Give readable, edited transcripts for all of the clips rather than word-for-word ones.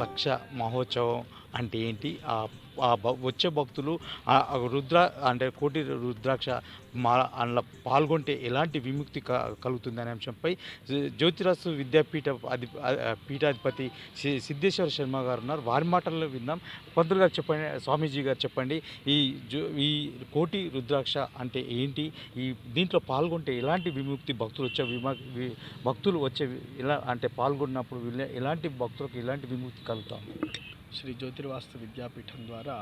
లక్ష మహోత్సవం అంటే ఏంటి? వచ్చే భక్తులు రుద్ర అంటే కోటి రుద్రాక్ష అందులో పాల్గొంటే ఎలాంటి విముక్తి కలుగుతుందనే అంశంపై జ్యోతిరాసు విద్యాపీఠ పీఠాధిపతి సిద్ధేశ్వర శర్మ గారు ఉన్నారు. వారి మాటల్లో విందాం. పంతులు గారు చెప్పండి, స్వామీజీ గారు చెప్పండి, ఈ ఈ కోటి రుద్రాక్ష అంటే ఏంటి? దీంట్లో పాల్గొంటే ఎలాంటి విముక్తి భక్తులు వచ్చే ఎలా అంటే పాల్గొన్నప్పుడు ఎలాంటి భక్తులకు ఎలాంటి విముక్తి కలుగుతాం? శ్రీ జ్యోతిర్వాస్తు విద్యాపీఠం ద్వారా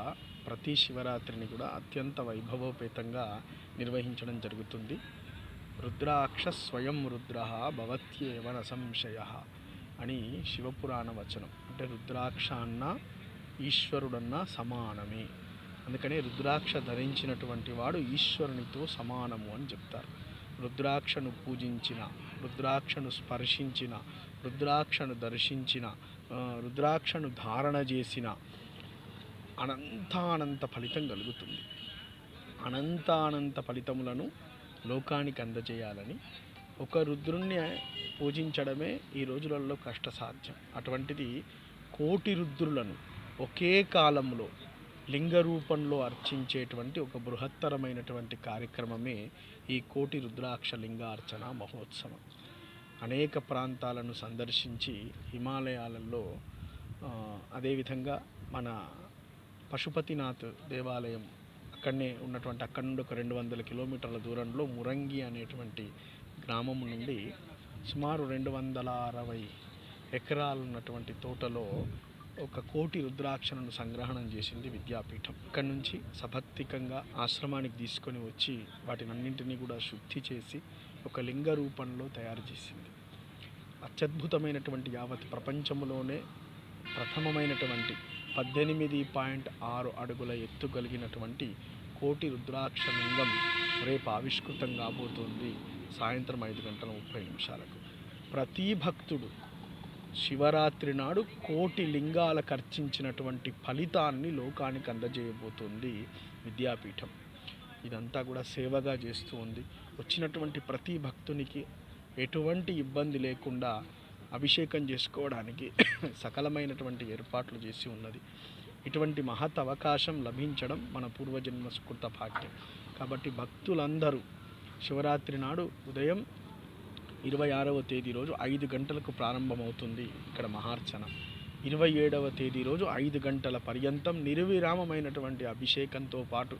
ప్రతి శివరాత్రిని కూడా అత్యంత వైభవోపేతంగా నిర్వహించడం జరుగుతుంది. రుద్రాక్ష స్వయం రుద్ర భవత్యేవ న సంశయ అని శివపురాణ వచనం. అంటే రుద్రాక్ష అన్న ఈశ్వరుడన్న సమానమే. అందుకని రుద్రాక్ష ధరించినటువంటి వాడు ఈశ్వరునితో సమానము అని చెప్తారు. రుద్రాక్షను పూజించిన, రుద్రాక్షను స్పర్శించిన, రుద్రాక్షను దర్శించిన, రుద్రాక్షను ధారణ చేసిన అనంతానంత ఫలితం కలుగుతుంది. అనంతానంత ఫలితములను లోకానికి అందజేయాలని ఒక రుద్రుణ్ణి పూజించడమే ఈ రోజులలో కష్టసాధ్యం. అటువంటిది కోటి రుద్రులను ఒకే కాలంలో లింగ రూపంలో అర్చించేటువంటి ఒక బృహత్తరమైనటువంటి కార్యక్రమమే ఈ కోటి రుద్రాక్ష లింగార్చన మహోత్సవం. అనేక ప్రాంతాలను సందర్శించి హిమాలయాలలో అదేవిధంగా మన పశుపతినాథ్ దేవాలయం అక్కడి నుండి ఒక 200 కిలోమీటర్ల దూరంలో మురంగి అనేటువంటి గ్రామం నుండి సుమారు 260 ఎకరాలు ఉన్నటువంటి తోటలో ఒక కోటి రుద్రాక్షలను సంగ్రహణం చేసింది విద్యాపీఠం. ఇక్కడి నుంచి సభక్తికంగా ఆశ్రమానికి తీసుకొని వచ్చి వాటినన్నింటినీ కూడా శుద్ధి చేసి ఒక లింగ రూపంలో తయారు చేసింది. అత్యద్భుతమైనటువంటి యావత్ ప్రపంచంలోనే ప్రథమమైనటువంటి 18.6 అడుగుల ఎత్తు కలిగినటువంటి కోటి రుద్రాక్ష లింగం రేపు ఆవిష్కృతం కాబోతోంది సాయంత్రం 5:30 ప్రతి భక్తుడు శివరాత్రి నాడు కోటి లింగాలకు అర్చించినటువంటి ఫలితాన్ని లోకానికి అందజేయబోతుంది విద్యాపీఠం. ఇదంతా కూడా సేవగా చేస్తూ ఉంది. వచ్చినటువంటి ప్రతి భక్తునికి ఎటువంటి ఇబ్బంది లేకుండా అభిషేకం చేసుకోవడానికి సకలమైనటువంటి ఏర్పాట్లు చేసి ఉన్నది. ఇటువంటి మహత్ అవకాశం లభించడం మన పూర్వజన్మ సుకృత భాగ్యం. కాబట్టి భక్తులందరూ శివరాత్రి నాడు ఉదయం 26వ తేదీ రోజు 5 గంటలకు ప్రారంభమవుతుంది ఇక్కడ మహార్చన. 27వ తేదీ రోజు 5 గంటల పర్యంతం నిర్విరామమైనటువంటి అభిషేకంతో పాటు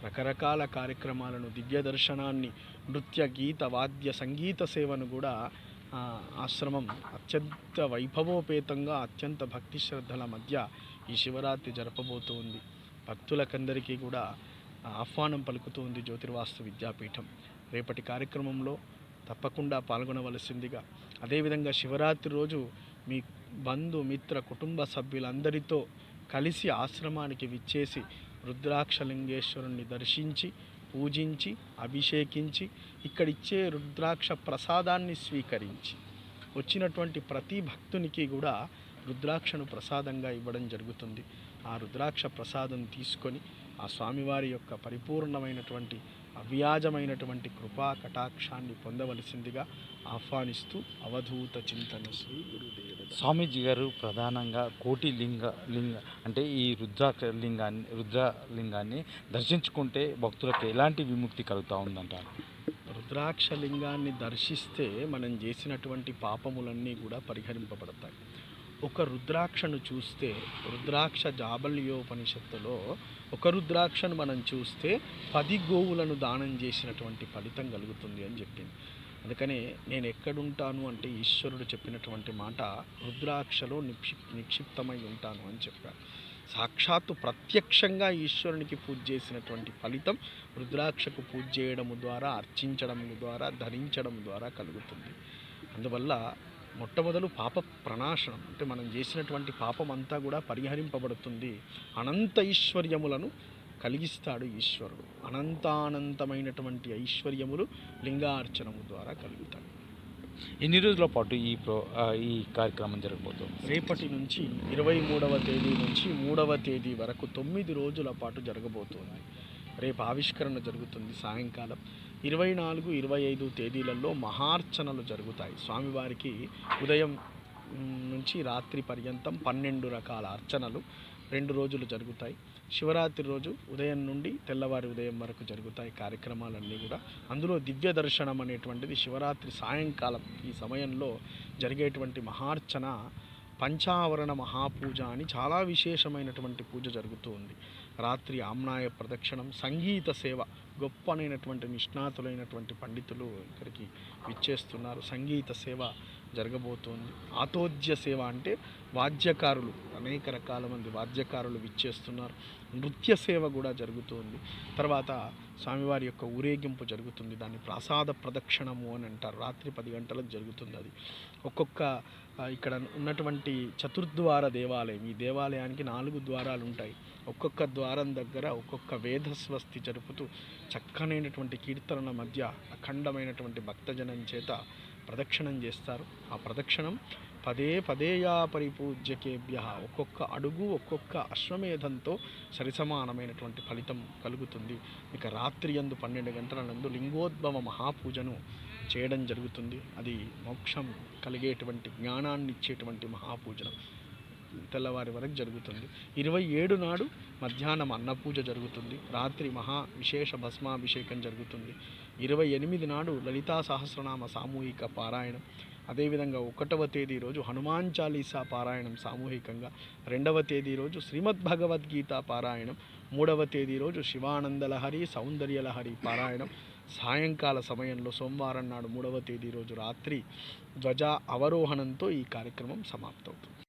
రకరకాల కార్యక్రమాలను, దివ్య దర్శనాన్ని, నృత్య గీత వాద్య సంగీత సేవను కూడా ఆశ్రమం అత్యంత వైభవోపేతంగా అత్యంత భక్తి శ్రద్ధల మధ్య ఈ శివరాత్రి జరపబోతుంది. భక్తులకందరికీ కూడా ఆహ్వానం పలుకుతుంది జ్యోతిర్వాస్తు విద్యాపీఠం. రేపటి కార్యక్రమంలో తప్పకుండా పాల్గొనవలసిందిగా, అదేవిధంగా శివరాత్రి రోజు మీ బంధుమిత్ర కుటుంబ సభ్యులందరితో కలిసి ఆశ్రమానికి విచ్చేసి రుద్రాక్షలింగేశ్వరుణ్ణి దర్శించి పూజించి అభిషేకించి ఇక్కడిచ్చే రుద్రాక్ష ప్రసాదాన్ని స్వీకరించి వచ్చినటువంటి ప్రతి భక్తునికి కూడా రుద్రాక్షను ప్రసాదంగా ఇవ్వడం జరుగుతుంది. ఆ రుద్రాక్ష ప్రసాదం తీసుకొని ఆ స్వామివారి యొక్క పరిపూర్ణమైనటువంటి అవ్యాజమైనటువంటి కృపా కటాక్షాన్ని పొందవలసిందిగా ఆహ్వానిస్తూ అవధూత చింతన శ్రీ గురుదేవ. స్వామీజీ గారు ప్రధానంగా కోటి లింగ అంటే ఈ రుద్రలింగాన్ని దర్శించుకుంటే భక్తులకు ఎలాంటి విముక్తి కలుగుతూ ఉందంటారు? రుద్రాక్ష లింగాన్ని దర్శిస్తే మనం చేసినటువంటి పాపములన్నీ కూడా పరిహరింపబడతాయి. ఒక రుద్రాక్షను చూస్తే, రుద్రాక్ష జాబల్యోపనిషత్తులో ఒక రుద్రాక్షను మనం చూస్తే 10 గోవులను దానం చేసినటువంటి ఫలితం కలుగుతుంది అని చెప్పింది. అందుకనే నేను ఎక్కడుంటాను అంటే ఈశ్వరుడు చెప్పినటువంటి మాట రుద్రాక్షలో నిక్షిప్తమై ఉంటాను అని చెప్పారు. సాక్షాత్తు ప్రత్యక్షంగా ఈశ్వరునికి పూజ చేసినటువంటి ఫలితం రుద్రాక్షకు పూజ చేయడము ద్వారా, అర్చించడం ద్వారా, ధరించడం ద్వారా కలుగుతుంది. అందువల్ల మొట్టమొదలు పాప ప్రణాశనం, అంటే మనం చేసినటువంటి పాపం అంతా కూడా పరిహరింపబడుతుంది. అనంత ఐశ్వర్యములను కలిగిస్తాడు ఈశ్వరుడు. అనంతానంతమైనటువంటి ఐశ్వర్యములు లింగార్చనము ద్వారా కలుగుతాయి. ఎన్ని రోజుల పాటు ఈ కార్యక్రమం జరగబోతుంది? రేపటి నుంచి 23వ తేదీ నుంచి 3వ తేదీ వరకు 9 రోజుల పాటు జరగబోతుంది. రేపు ఆవిష్కరణ జరుగుతుంది సాయంకాలం. 24, 25 తేదీలలో మహార్చనలు జరుగుతాయి. స్వామివారికి ఉదయం నుంచి రాత్రి పర్యంతం 12 రకాల అర్చనలు 2 రోజులు జరుగుతాయి. శివరాత్రి రోజు ఉదయం నుండి తెల్లవారి ఉదయం వరకు జరుగుతాయి కార్యక్రమాలన్నీ కూడా. అందులో దివ్య దర్శనం అనేటువంటిది శివరాత్రి సాయంకాలం ఈ సమయంలో జరిగేటువంటి మహార్చన పంచావరణ మహాపూజ అని చాలా విశేషమైనటువంటి పూజ జరుగుతూ ఉంది. రాత్రి ఆమ్నాయ ప్రదక్షిణం, సంగీత సేవ, గొప్పనైనటువంటి నిష్ణాతులైనటువంటి పండితులు ఇక్కడికి విచ్చేస్తున్నారు. సంగీత సేవ జరగబోతోంది. ఆతోజ్య సేవ అంటే వాద్యకారులు, అనేక రకాల మంది వాద్యకారులు విచ్చేస్తున్నారు. నృత్య సేవ కూడా జరుగుతుంది. తర్వాత స్వామివారి యొక్క ఊరేగింపు జరుగుతుంది. దాన్ని ప్రసాద ప్రదక్షిణము అని అంటారు. రాత్రి 10 గంటలకు జరుగుతుంది అది. ఒక్కొక్క ఇక్కడ ఉన్నటువంటి చతుర్ద్వార దేవాలయం, ఈ దేవాలయానికి 4 ద్వారాలు ఉంటాయి. ఒక్కొక్క ద్వారం దగ్గర ఒక్కొక్క వేదస్వస్తి జరుపుతూ చక్కనైనటువంటి కీర్తనల మధ్య అఖండమైనటువంటి భక్తజనం చేత ప్రదక్షిణం చేస్తారు. ఆ ప్రదక్షిణం పదే పదేయా పరిపూజ్యకేభ్య, ఒక్కొక్క అడుగు ఒక్కొక్క అశ్వమేధంతో సరిసమానమైనటువంటి ఫలితం కలుగుతుంది. ఇక రాత్రి యందు 12 గంటల నందు లింగోద్భవ మహాపూజను చేయడం జరుగుతుంది. అది మోక్షం కలిగేటువంటి జ్ఞానాన్ని ఇచ్చేటువంటి మహాపూజనం తెల్లవారి వరకు జరుగుతుంది. 27 నాడు మధ్యాహ్నం అన్నపూజ జరుగుతుంది. రాత్రి మహా విశేష భస్మాభిషేకం జరుగుతుంది. 28 నాడు లలితా సహస్రనామ సామూహిక పారాయణం. అదేవిధంగా 1వ తేదీ రోజు హనుమాన్ చాలీసా పారాయణం సామూహికంగా, 2వ తేదీ రోజు శ్రీమద్ భగవద్గీత పారాయణం, 3వ తేదీ రోజు శివానందలహరి సౌందర్యలహరి పారాయణం. సాయంకాల సమయంలో సోమవారం నాడు 3వ తేదీ రోజు రాత్రి ధ్వజ అవరోహణంతో ఈ కార్యక్రమం సమాప్తవుతుంది.